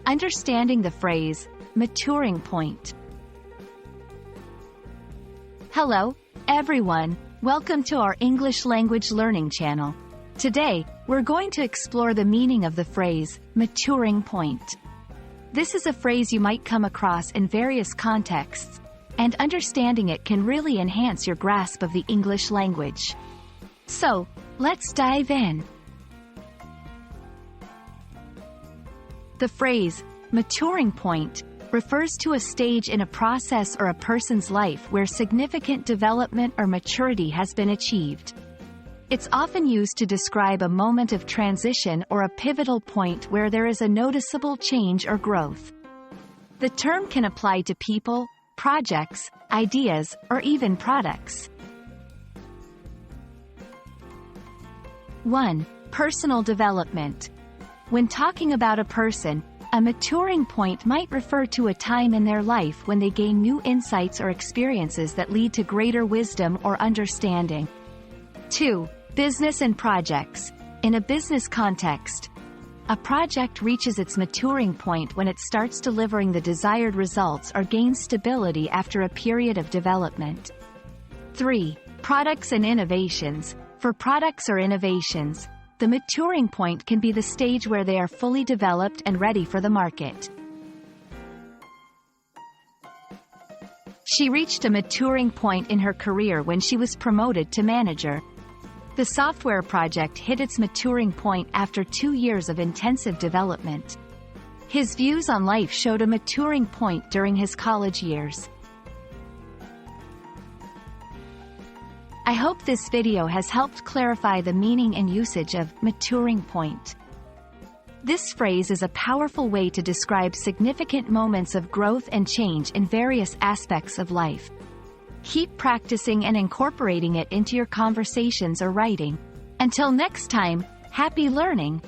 Understanding the phrase, maturing point. Hello, everyone. Welcome to our English language learning channel. Today, we're going to explore the meaning of the phrase, maturing point. This is a phrase you might come across in various contexts, and understanding it can really enhance your grasp of the English language. So, let's dive in. The phrase, maturing point, refers to a stage in a process or a person's life where significant development or maturity has been achieved. It's often used to describe a moment of transition or a pivotal point where there is a noticeable change or growth. The term can apply to people, projects, ideas, or even products. 1. Personal development. When talking about a person, a maturing point might refer to a time in their life when they gain new insights or experiences that lead to greater wisdom or understanding. 2. Business and projects. In a business context, a project reaches its maturing point when it starts delivering the desired results or gains stability after a period of development. 3. Products and innovations. For products or innovations, the maturing point can be the stage where they are fully developed and ready for the market. She reached a maturing point in her career when she was promoted to manager. The software project hit its maturing point after 2 years of intensive development. His views on life showed a maturing point during his college years. I hope this video has helped clarify the meaning and usage of maturing point. This phrase is a powerful way to describe significant moments of growth and change in various aspects of life. Keep practicing and incorporating it into your conversations or writing. Until next time, happy learning!